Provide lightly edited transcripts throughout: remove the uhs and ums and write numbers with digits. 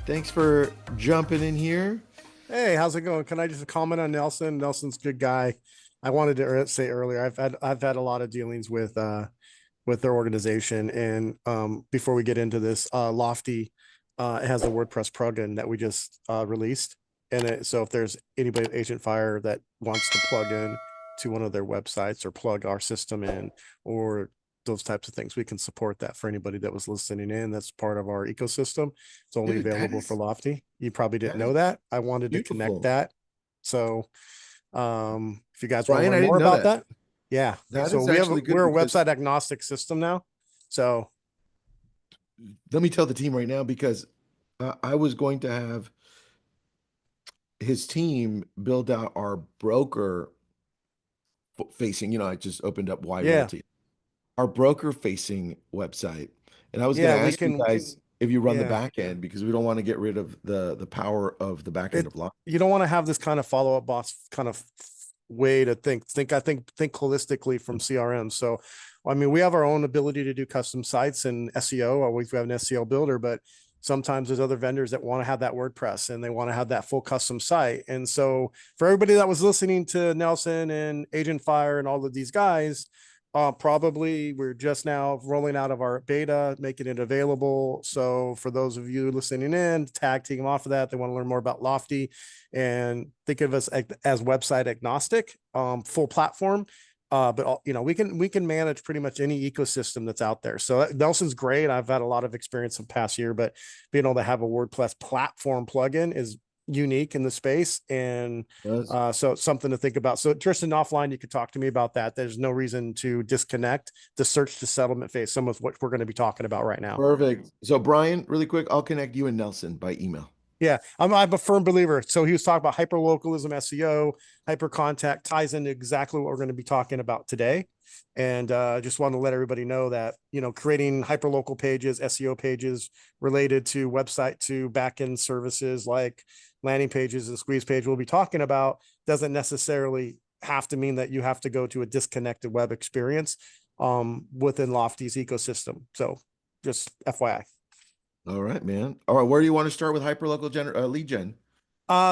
Thanks for jumping in here. Hey, how's it going? Can I just comment on Nelson? Nelson's a good guy. I wanted to say earlier, I've had a lot of dealings with their organization, and before we get into this, Lofty it has a WordPress plugin that we just released, and so if there's anybody with Agent Fire that wants to plug in to one of their websites or plug our system in or those types of things, we can support that for anybody that was listening in. That's part of our ecosystem. It's only Dude, available for Lofty. You probably didn't that know is that. I wanted to connect beautiful. that. So if you guys want to Brian, learn I more didn't know about that. that, yeah. That So is actually good we're a because website agnostic system now. So let me tell the team right now because I was going to have his team build out our broker facing, I just opened up Y yeah, Realty, our broker facing website. And I was going yeah, to we ask you can, guys if you run the yeah. back end because we don't want to get rid of the power of the back end It of law. You don't want to have this kind of follow up boss kind of way to think holistically from CRM. So, I mean, we have our own ability to do custom sites and SEO, or we have an SEO builder, but sometimes there's other vendors that want to have that WordPress and they want to have that full custom site. And so for everybody that was listening to Nelson and Agent Fire and all of these guys, probably we're just now rolling out of our beta, making it available. So for those of you listening in, tag team off of that, they want to learn more about Lofty and think of us as website agnostic, full platform. But we can manage pretty much any ecosystem that's out there. So Nelson's great. I've had a lot of experience in the past year, but being able to have a WordPress platform plugin is unique in the space, and Yes. so it's something to think about. So Tristan, offline, you could talk to me about that. There's no reason to disconnect the search to settlement phase, some of what we're going to be talking about right now. Perfect. So Brian, really quick, I'll connect you and Nelson by email. Yeah, I'm a firm believer. So he was talking about hyperlocalism, SEO, hyper contact ties into exactly what we're going to be talking about today. And just want to let everybody know that, creating hyperlocal pages, SEO pages related to website to backend services like landing pages and squeeze page we'll be talking about doesn't necessarily have to mean that you have to go to a disconnected web experience within Lofty's ecosystem. So just FYI. All right, man. All right, where do you want to start with lead gen?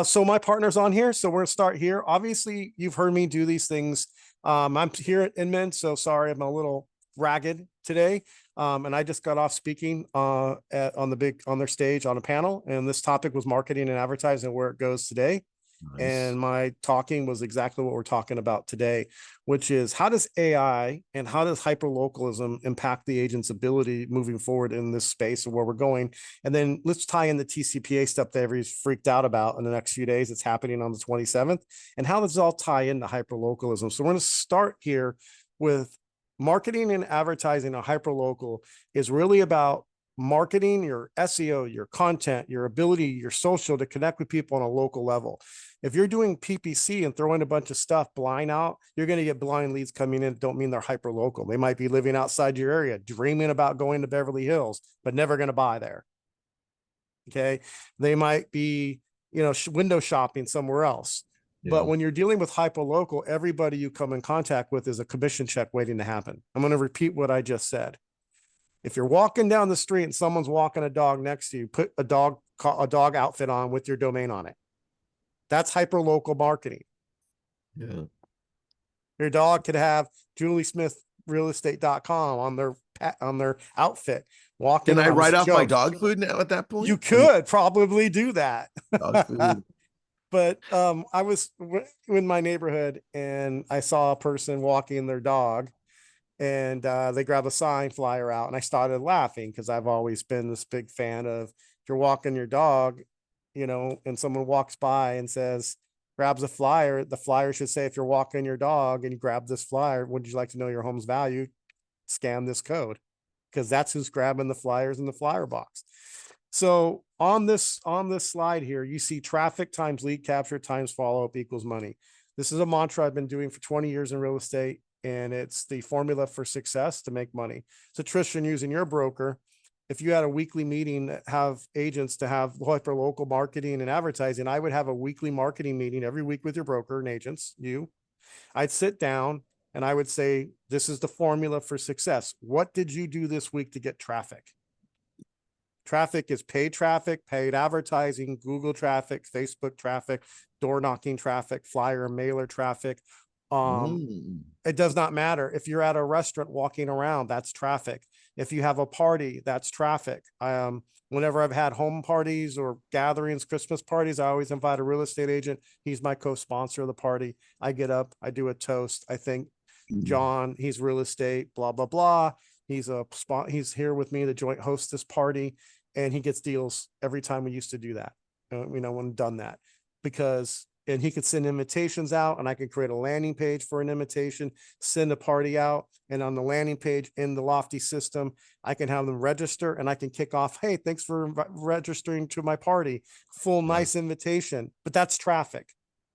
So my partner's on here. So we're gonna start here. Obviously, you've heard me do these things. I'm here at Inman, so sorry I'm a little ragged today. And I just got off speaking on their stage on a panel, and this topic was marketing and advertising, where it goes today. Nice. And my talking was exactly what we're talking about today, which is how does AI and how does hyperlocalism impact the agent's ability moving forward in this space and where we're going. And then let's tie in the TCPA stuff that everybody's freaked out about in the next few days. It's happening on the 27th. And how does it all tie into hyperlocalism? So we're going to start here with marketing and advertising. A hyperlocal is really about marketing your SEO, your content, your ability, your social to connect with people on a local level. If you're doing PPC and throwing a bunch of stuff blind out, you're going to get blind leads coming in. Don't mean they're hyper local. They might be living outside your area, dreaming about going to Beverly Hills, but never going to buy there. Okay. They might be, window shopping somewhere else. But Yeah. when you're dealing with hyper local, everybody you come in contact with is a commission check waiting to happen. I'm going to repeat what I just said. If you're walking down the street and someone's walking a dog next to you, put a dog outfit on with your domain on it. That's hyper local marketing. Yeah. Your dog could have juliesmithrealestate.com on their outfit walking Can I around. This write off my joke. dog food now at that You point? I mean, could probably do that. dog food. But I was in my neighborhood and I saw a person walking their dog, and they grab a sign flyer out, and I started laughing because I've always been this big fan of, if you're walking your dog, and someone walks by and says, grabs a flyer, the flyer should say, if you're walking your dog and you grab this flyer, would you like to know your home's value? Scan this code, because that's who's grabbing the flyers in the flyer box. So on this slide here, you see traffic times lead capture times follow-up equals money. This is a mantra I've been doing for 20 years in real estate, and it's the formula for success to make money. So Tristan, using your broker, if you had a weekly meeting that have agents to have hyper local marketing and advertising, I would have a weekly marketing meeting every week with your broker and agents. I'd sit down and I would say, this is the formula for success. What did you do this week to get traffic? Traffic is paid traffic, paid advertising, Google traffic, Facebook traffic, door knocking traffic, flyer and mailer traffic. Mm. It does not matter. If you're at a restaurant walking around, that's traffic. If you have a party, that's traffic. Whenever I've had home parties or gatherings, Christmas parties, I always invite a real estate agent. He's my co-sponsor of the party. I get up, I do a toast. I think John, he's real estate, blah, blah, blah. He's a spot. He's here with me to joint host this party, and he gets deals every time we used to do that. When done that, because and he could send invitations out, and I could create a landing page for an invitation, send a party out, and on the landing page in the Lofty system, I can have them register, and I can kick off, hey, thanks for registering to my party. Full Yeah. nice invitation, but that's traffic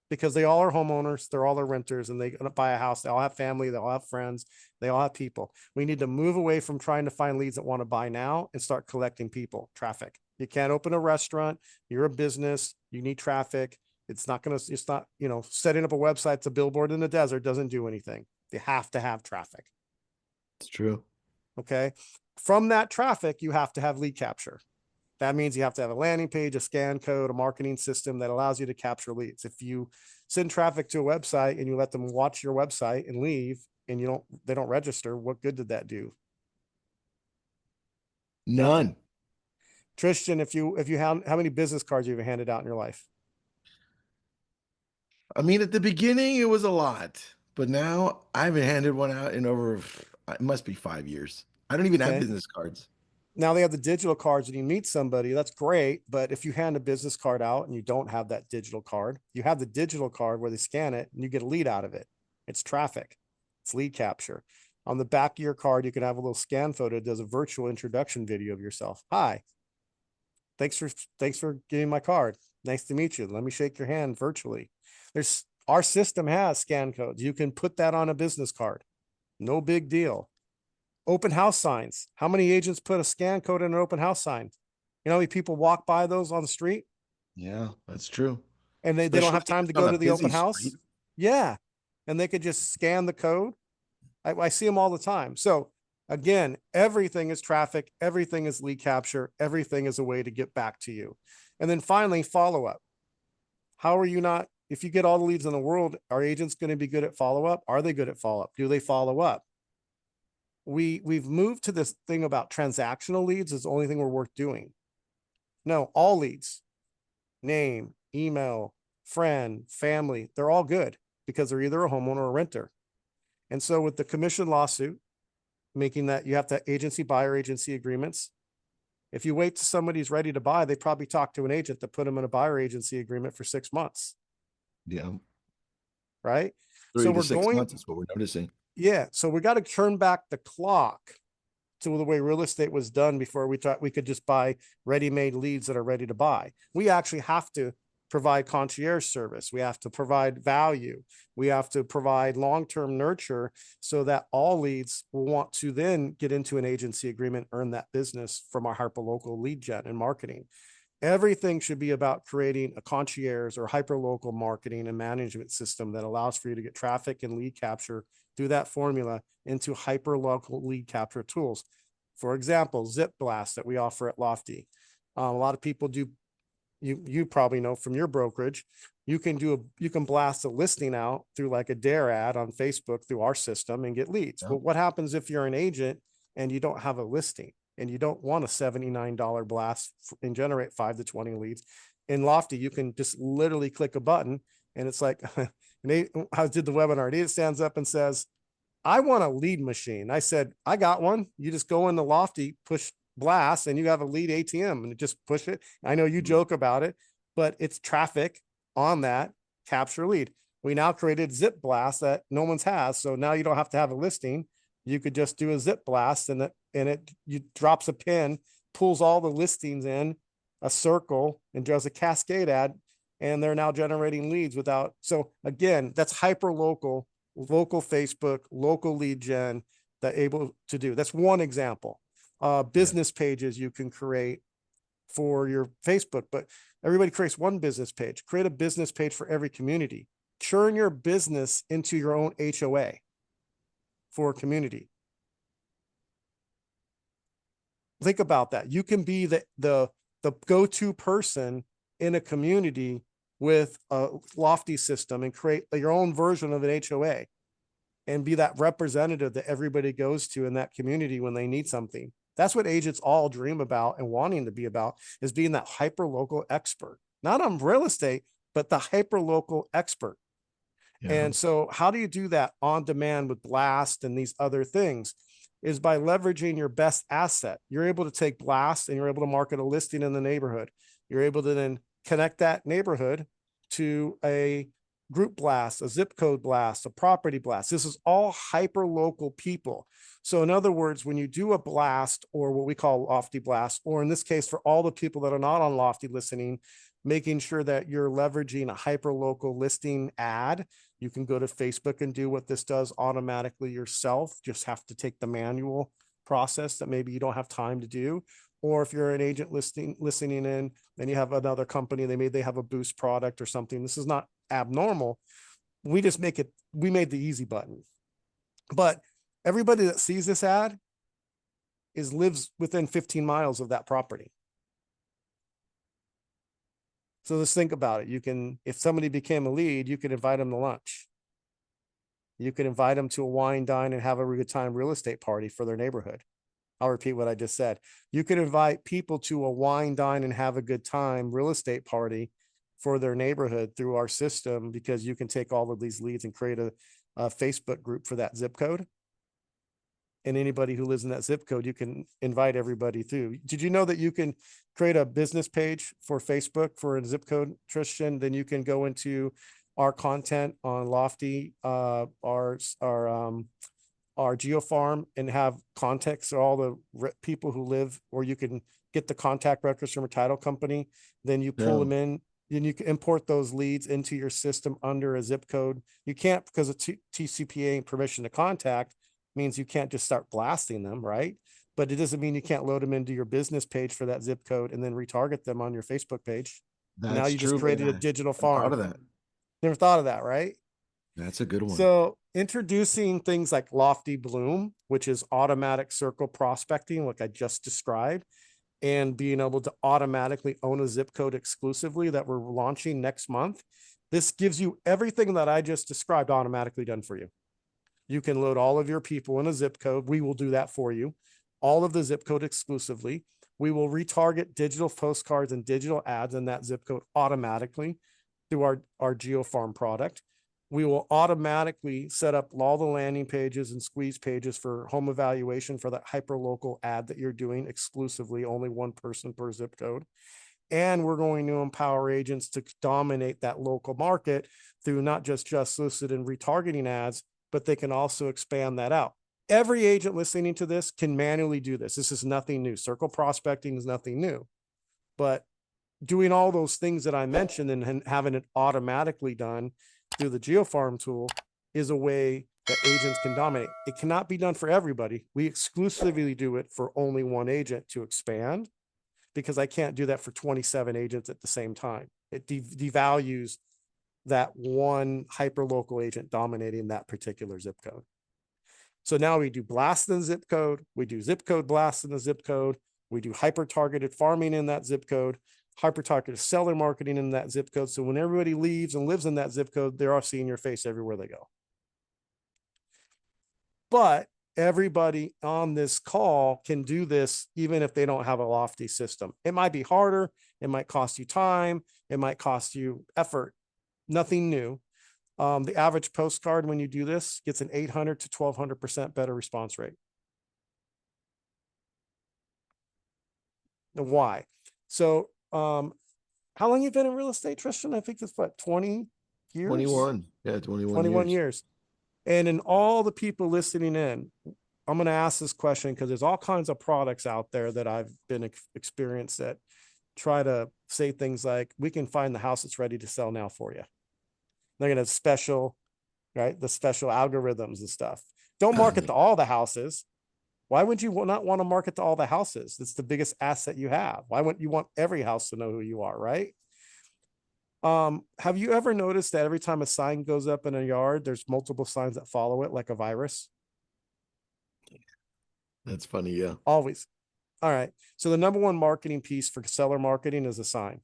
because they all are homeowners, they're all are renters, and they buy a house. They all have family, they all have friends, they all have people. We need to move away from trying to find leads that want to buy now and start collecting people, traffic. You can't open a restaurant. You're a business. You need traffic. It's not, setting up a website, it's a billboard in the desert doesn't do anything. You have to have traffic. It's true. Okay. From that traffic, you have to have lead capture. That means you have to have a landing page, a scan code, a marketing system that allows you to capture leads. If you send traffic to a website and you let them watch your website and leave and they don't register, what good did that do? None. Nothing. Tristan, how many business cards have you handed out in your life? I mean, at the beginning, it was a lot, but now I haven't handed one out in over, it must be 5 years. I don't even have Okay. business cards. Now they have the digital cards when you meet somebody, that's great. But if you hand a business card out and you don't have that digital card, you have the digital card where they scan it and you get a lead out of it. It's traffic, it's lead capture. On the back of your card, you can have a little scan photo that does a virtual introduction video of yourself. Hi, thanks for getting my card. Nice to meet you. Let me shake your hand virtually. Our system has scan codes. You can put that on a business card. No big deal. Open house signs. How many agents put a scan code in an open house sign? You know how many people walk by those on the street Yeah, that's true. and they don't Especially have if time to it's on go a to the busy open street. house? Yeah. And they could just scan the code. I see them all the time. So again, everything is traffic. Everything is lead capture. Everything is a way to get back to you. And then finally, follow up. How are you not, if you get all the leads in the world, are agents going to be good at follow up? Are they good at follow up? Do they follow up? We've moved to this thing about transactional leads is the only thing we're worth doing. No, all leads, name, email, friend, family, they're all good because they're either a homeowner or a renter. And so with the commission lawsuit, making that you have to agency buyer agency agreements. If you wait till somebody's ready to buy, they probably talk to an agent to put them in a buyer agency agreement for 6 months. Yeah. Right. 3 So to we're 6 going, months is what we're noticing. yeah. So we got to turn back the clock to the way real estate was done before we thought we could just buy ready-made leads that are ready to buy. We actually have to provide concierge service. We have to provide value. We have to provide long-term nurture so that all leads will want to then get into an agency agreement, earn that business from our hyperlocal lead gen and marketing. Everything should be about creating a concierge or hyperlocal marketing and management system that allows for you to get traffic and lead capture through that formula into hyperlocal lead capture tools. For example, Zip Blast that we offer at Lofty. A lot of people do, you probably know from your brokerage, you can blast a listing out through like a dare ad on Facebook through our system and get leads. Yeah. Well, what happens if you're an agent and you don't have a listing and you don't want a $79 blast and generate 5 to 20 leads? In Lofty, you can just literally click a button and it's like, I did the webinar, and it stands up and says, I want a lead machine. I said, I got one. You just go in the Lofty, push blast, and you have a lead ATM and just push it. I know you joke about it, but it's traffic on that capture lead. We now created Zip Blast that no one's has. So now you don't have to have a listing. You could just do a Zip Blast and it you drops a pin, pulls all the listings in a circle and does a cascade ad. And they're now generating leads without. So again, that's hyper local Facebook, local lead gen that able to do. That's one example. Business pages you can create for your Facebook, but everybody creates one business page. Create a business page for every community. Churn your business into your own HOA for a community. Think about that. You can be the go-to person in a community with a lofty system and create your own version of an HOA and be that representative that everybody goes to in that community when they need something. That's what agents all dream about and wanting to be about, is being that hyper local expert, not on real estate, but the hyper local expert. Yeah. And so, how do you do that on demand with Blast and these other things? Is by leveraging your best asset. You're able to take Blast and you're able to market a listing in the neighborhood. You're able to then connect that neighborhood to a group blast, a zip code blast, a property blast. This is all hyper local people. So, in other words, when you do a blast, or what we call lofty blast, or in this case, for all the people that are not on lofty listening, making sure that you're leveraging a hyper local listing ad. You can go to Facebook and do what this does automatically yourself. Just have to take the manual process that maybe you don't have time to do. Or if you're an agent listening in, then you have another company, they have a boost product or something. This is not abnormal. We just we made the easy button. But everybody that sees this ad lives within 15 miles of that property. So let's think about it. You can, if somebody became a lead, you could invite them to lunch. You could invite them to a wine, dine, and have a good time real estate party for their neighborhood. I'll repeat what I just said. You could invite people to a wine, dine, and have a good time real estate party for their neighborhood through our system, because you can take all of these leads and create a Facebook group for that zip code. And anybody who lives in that zip code, you can invite everybody through. Did you know that you can create a business page for Facebook for a zip code, Tristan? Then you can go into our content on Lofty, our GeoFarm, and have context of all the people who live, or you can get the contact records from a title company. Then you pull them in. Then you can import those leads into your system under a zip code. You can't, because of TCPA permission to contact means you can't just start blasting them, right? But it doesn't mean you can't load them into your business page for that zip code and then retarget them on your Facebook page. And now That's you just true, created a man. digital I thought farm. of that. Never thought of that, right? That's a good one. So introducing things like Lofty Bloom, which is automatic circle prospecting, like I just described, and being able to automatically own a zip code exclusively that we're launching next month. This gives you everything that I just described automatically done for you. You can load all of your people in a zip code. We will do that for you. All of the zip code exclusively. We will retarget digital postcards and digital ads in that zip code automatically through our GeoFarm product. We will automatically set up all the landing pages and squeeze pages for home evaluation for that hyper local ad that you're doing exclusively, only one person per zip code. And we're going to empower agents to dominate that local market through not just listed and retargeting ads, but they can also expand that out. Every agent listening to this can manually do this. This is nothing new. Circle prospecting is nothing new. But doing all those things that I mentioned and having it automatically done through the GeoFarm tool is a way that agents can dominate. It cannot be done for everybody. We exclusively do it for only one agent to expand, because I can't do that for 27 agents at the same time. It devalues that one hyper local agent dominating that particular zip code. So now we do blast in the zip code. We do zip code blast in the zip code. We do hyper targeted farming in that zip code, hyper targeted seller marketing in that zip code. So when everybody leaves and lives in that zip code, they're all seeing your face everywhere they go. But everybody on this call can do this, even if they don't have a Lofty system. It might be harder. It might cost you time. It might cost you effort. Nothing new. The average postcard, when you do this, gets an 800 to 1200% better response rate. And why? So, how long you been in real estate, Tristan? I think that's what, 20 years? 21. Yeah, 21 21 years. years. And in all the people listening in, I'm going to ask this question because there's all kinds of products out there that I've been experienced that try to say things like, we can find the house that's ready to sell now for you. They're going to special, right? The special algorithms and stuff. Don't market to all the houses. Why would you not want to market to all the houses? It's the biggest asset you have. Why wouldn't you want every house to know who you are, right? Have you ever noticed that every time a sign goes up in a yard, there's multiple signs that follow it like a virus? That's funny. Yeah. Always. All right. So the number one marketing piece for seller marketing is a sign.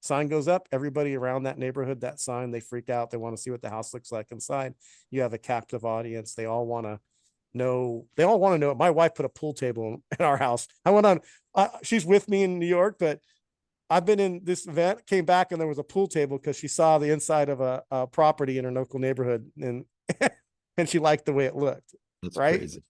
Sign goes up, everybody around that neighborhood, that sign, they freak out. They want to see what the house looks like inside. You have a captive audience. They all want to know. They all want to know. My wife put a pool table in our house. I went on. She's with me in New York, but I've been in this event. Came back and there was a pool table because she saw the inside of a property in her local neighborhood, and and she liked the way it looked. That's Right. crazy.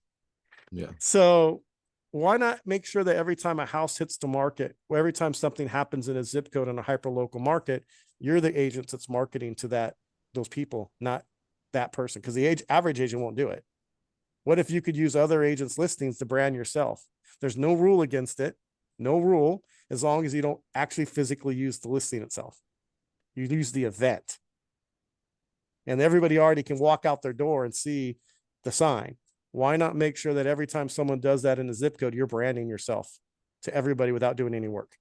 Yeah. So why not make sure that every time a house hits the market, or every time something happens in a zip code in a hyper local market, you're the agent that's marketing to those people, not that person, because the average agent won't do it. What if you could use other agents' listings to brand yourself? There's no rule against it, no rule, as long as you don't actually physically use the listing itself. You use the event. And everybody already can walk out their door and see the sign. Why not make sure that every time someone does that in a zip code, you're branding yourself to everybody without doing any work?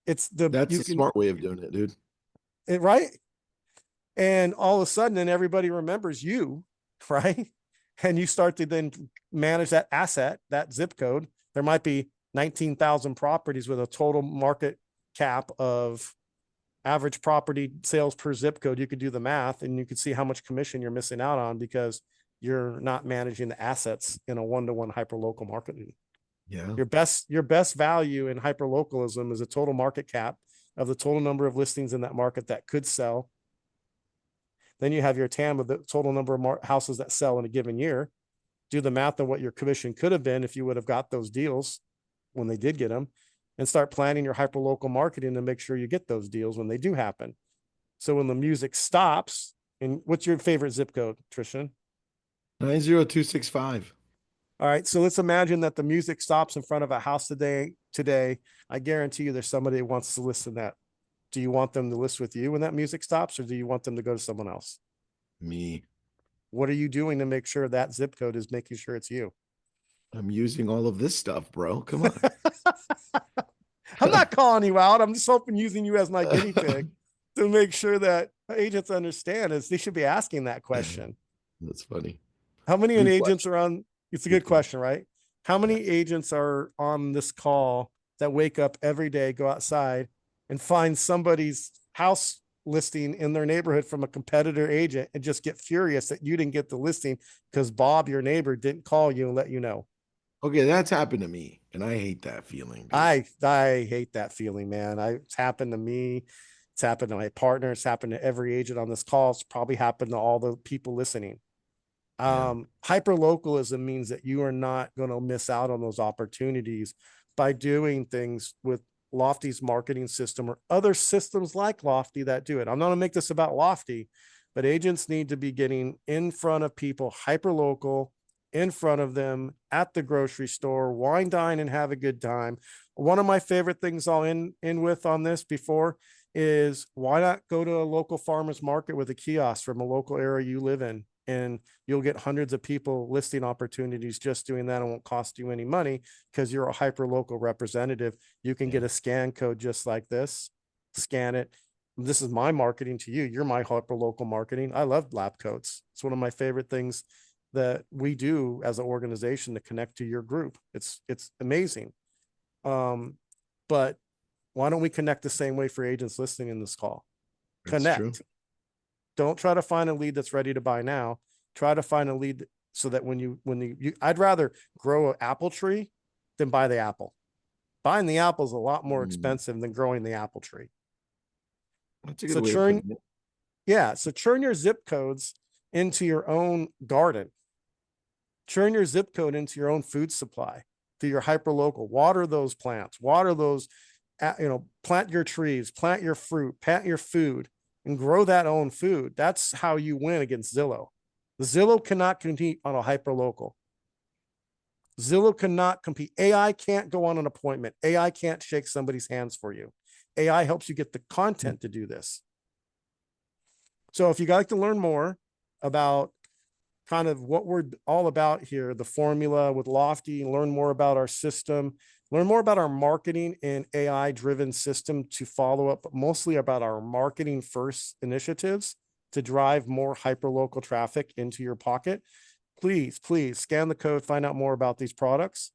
It's the That's you the can smart way of doing it, dude. it right, and all of a sudden, then everybody remembers you, right? And you start to then manage that asset, that zip code. There might be 19,000 properties with a total market cap of average property sales per zip code. You could do the math and you could see how much commission you're missing out on because you're not managing the assets in a one-to-one hyper local marketing. Yeah. Your best value in hyper localism is a total market cap of the total number of listings in that market that could sell. Then you have your TAM of the total number of houses that sell in a given year. Do the math on what your commission could have been if you would have got those deals when they did get them, and start planning your hyper local marketing to make sure you get those deals when they do happen. So when the music stops, and what's your favorite zip code, Trishan? 90265. All right. So let's imagine that the music stops in front of a house today. I guarantee you there's somebody who wants to listen to that. Do you want them to list with you when that music stops, or do you want them to go to someone else? Me. What are you doing to make sure that zip code is making sure it's you? I'm using all of this stuff, bro. Come on. I'm not calling you out. I'm just hoping using you as my guinea pig to make sure that agents understand is they should be asking that question. That's funny. How many Good agents question. are on? It's a Good good question, right? How Yeah. many agents are on this call that wake up every day, go outside and find somebody's house listing in their neighborhood from a competitor agent and just get furious that you didn't get the listing because Bob, your neighbor, didn't call you and let you know? Okay, that's happened to me, and I hate that feeling, dude. I hate that feeling, man. It's happened to me. It's happened to my partner. It's happened to every agent on this call. It's probably happened to all the people listening. Yeah. Hyper localism means that you are not going to miss out on those opportunities by doing things with Lofty's marketing system or other systems like Lofty that do it. I'm not going to make this about Lofty, but agents need to be getting in front of people, hyper local, in front of them at the grocery store, wine, dine, and have a good time. One of my favorite things I'll in with on this before is why not go to a local farmer's market with a kiosk from a local area you live in, and you'll get hundreds of people listing opportunities just doing that. It won't cost you any money because you're a hyper local representative. You can get a scan code just like this, scan it. This is my marketing to you. You're my hyper local marketing. I love lab coats. It's one of my favorite things that we do as an organization to connect to your group. It's amazing. But why don't we connect the same way for agents listening in this call? That's true. Connect. Don't try to find a lead that's ready to buy now. Try to find a lead so that I'd rather grow an apple tree than buy the apple. Buying the apple is a lot more expensive than growing the apple tree. That's a good So way of putting it. yeah. So churn your zip codes into your own garden. Churn your zip code into your own food supply through your hyper local. Water those plants. Water those. Plant your trees. Plant your fruit. Plant your food. And grow that own food. That's how you win against Zillow. Zillow cannot compete on a hyper local. Zillow cannot compete. AI can't go on an appointment. AI can't shake somebody's hands for you. AI helps you get the content to do this. So if you'd like to learn more about kind of what we're all about here, the formula with Lofty, learn more about our system, learn more about our marketing and AI driven system to follow up, but mostly about our marketing first initiatives to drive more hyper local traffic into your pocket. please scan the code, find out more about these products.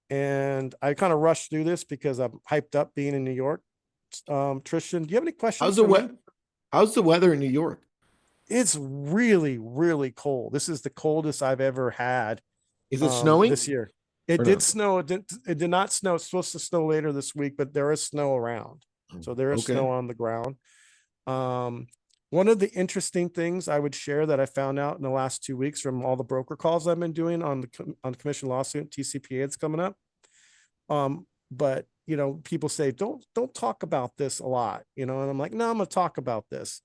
And I kind of rushed through this because I'm hyped up being in New York. Tristan, do you have any How's questions the for wet? me? How's the weather in New York? It's really, really cold. This is the coldest I've ever had Is it snowing this year. It or did no? snow. It did not snow. It's supposed to snow later this week, but there is snow around. So there is Okay. snow on the ground. Um, one of the interesting things I would share that I found out in the last 2 weeks from all the broker calls I've been doing on the commission lawsuit, TCPA that's coming up. But people say don't talk about this a lot, and I'm like, no, I'm gonna talk about this.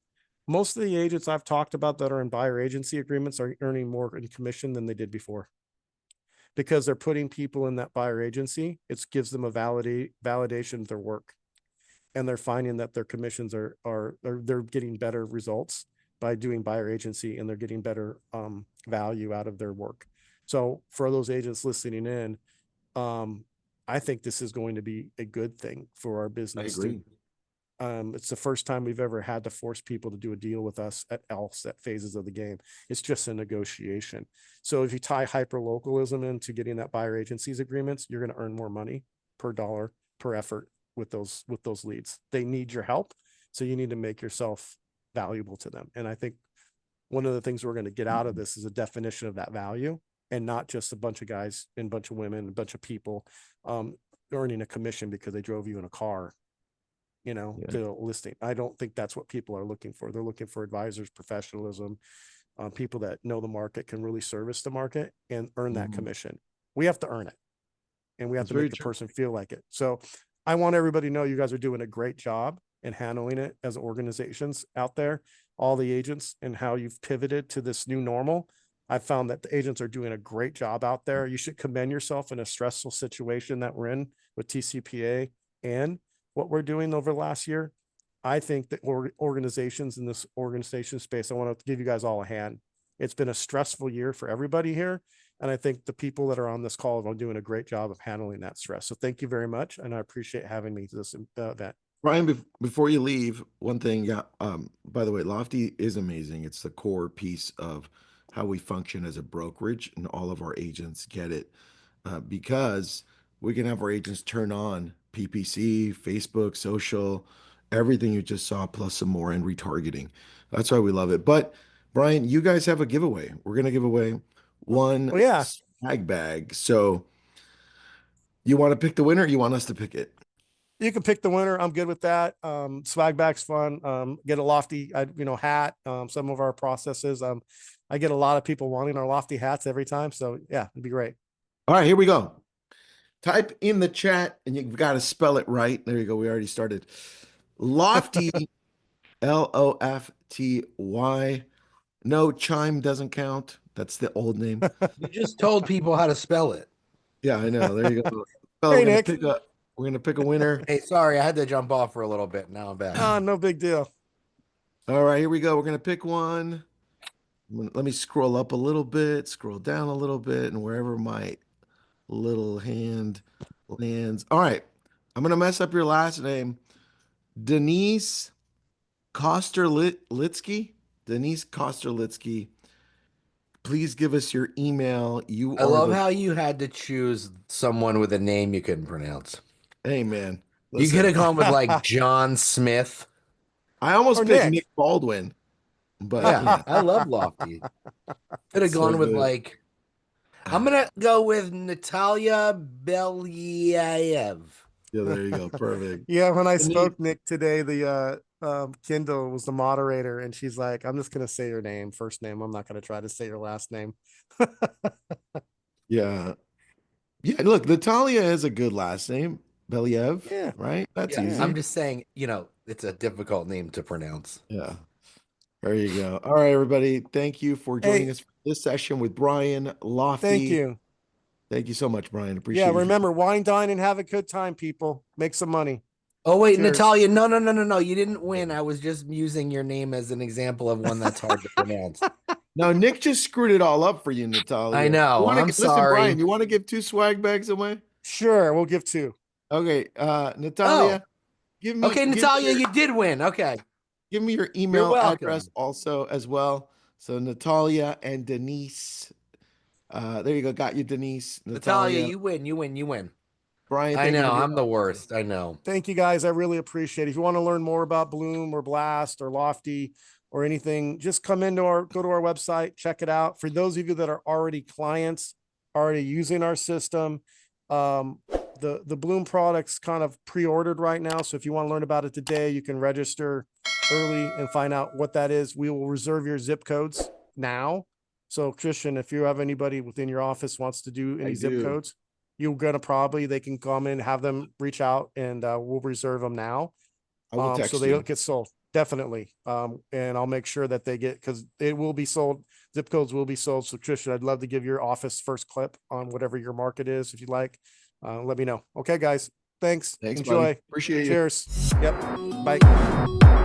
Most of the agents I've talked about that are in buyer agency agreements are earning more in commission than they did before because they're putting people in that buyer agency. It gives them a validation of their work, and they're finding that their commissions are they're getting better results by doing buyer agency, and they're getting better value out of their work. So for those agents listening in, um, I think this is going to be a good thing for our I business too. agree. It's the first time we've ever had to force people to do a deal with us at else at phases of the game. It's just a negotiation. So if you tie hyper localism into getting that buyer agencies agreements, you're going to earn more money per dollar per effort with those leads. They need your help, so you need to make yourself valuable to them. And I think one of the things we're going to get out of this is a definition of that value, and not just a bunch of guys and a bunch of women, a bunch of people earning a commission because they drove you in a car, Yeah. to listing. I don't think that's what people are looking for. They're looking for advisors, professionalism, people that know the market, can really service the market and earn that Mhm. commission. We have to earn it, and we have That's to very make the true. person feel like it. So I want everybody to know you guys are doing a great job in handling it as organizations out there, all the agents, and how you've pivoted to this new normal. I found that the agents are doing a great job out there. You should commend yourself in a stressful situation that we're in with TCPA and what we're doing over the last year. I think that organizations in this organization space, I want to give you guys all a hand. It's been a stressful year for everybody here. And I think the people that are on this call are doing a great job of handling that stress. So thank you very much. And I appreciate having me to this event. Brian, before you leave, one thing, yeah, by the way, Lofty is amazing. It's the core piece of how we function as a brokerage, and all of our agents get it because we can have our agents turn on PPC, Facebook, social, everything you just saw, plus some more, and retargeting. That's why we love it. But Brian, you guys have a giveaway. We're going to give away one Well, yeah, swag bag. So you want to pick the winner? Or you want us to pick it? you can pick the winner. I'm good with that. Swag bag's fun. Get a lofty, hat. Some of our processes. I get a lot of people wanting our lofty hats every time. So yeah, it'd be great. All right, here we go. Type in the chat and you've got to spell it right. There you go. We already started. Lofty, Lofty. No, chime doesn't count. That's the old name. You just told people how to spell it. Yeah, I know. There you go. So Hey, Nick. we're gonna pick a winner. Hey, sorry, I had to jump off for a little bit. Now I'm back. No big deal. All right, here we go. We're gonna pick one. Let me scroll up a little bit, scroll down a little bit, and wherever my little hand lands. All right. I'm gonna mess up your last name. Denise Kosterlitsky. Denise Kosterlitsky. Please give us your email. You I are love the how you had to choose someone with a name you couldn't pronounce. hey man. You could have Listen, gone with like John Smith. I almost Or picked Nick Nick. Baldwin, but Yeah, I love Lofty. Could have so gone with good. like, I'm gonna go with Natalia Belyaev. Yeah, there you go. Perfect. Yeah, when I Denise, spoke Nick today, the Kindle was the moderator, and she's like, "I'm just gonna say your name, first name. I'm not gonna try to say your last name." yeah. Yeah, look, Natalia is a good last name. Believ, Yeah, right? That's Yeah, I'm easy. just saying, it's a difficult name to pronounce. Yeah. There you go. All right, everybody. Thank you for joining hey, us for this session with Brian thank Lofty. you. Thank you so much, Brian. Yeah, Appreciate you. remember, wine, dine, and have a good time, people. Make some money. Oh wait, Cheers. Natalia, no, no, no, no, no. You didn't win. I was just using your name as an example of one that's hard to pronounce. No, Nick just screwed it all up for you, I Natalia. You know. want I'm to listen, Brian? sorry. You want to give two swag bags away? Sure, we'll give two. Okay, Oh, Natalia, give me okay, give me Natalia, your you did win. Okay. give me your You're email address welcome. also as well. So Natalia and Denise, There you go. Got you, Denise. Natalia, Natalia. you win, you win, you win. Brian, I thank you know, for I'm the worst. I know. Thank you guys. I really appreciate it. If you want to learn more about Bloom or Blast or Lofty or anything, just go to our website, check it out. For those of you that are already clients, already using our system, the Bloom product's kind of pre-ordered right now. So if you want to learn about it today, you can register early and find out what that is. We will reserve your zip codes now. So Christian, if you have anybody within your office wants to do any I zip do. codes, you're gonna they can come in, have them reach out, and we'll reserve them now. I will text So they you. don't get sold. Definitely. And I'll make sure that they get, because it will be sold. Zip codes will be sold. So Christian, I'd love to give your office first clip on whatever your market is, if you like. Let me know. Okay, guys. Thanks. Thanks, Enjoy. buddy. Appreciate you. Cheers. Yep. Bye.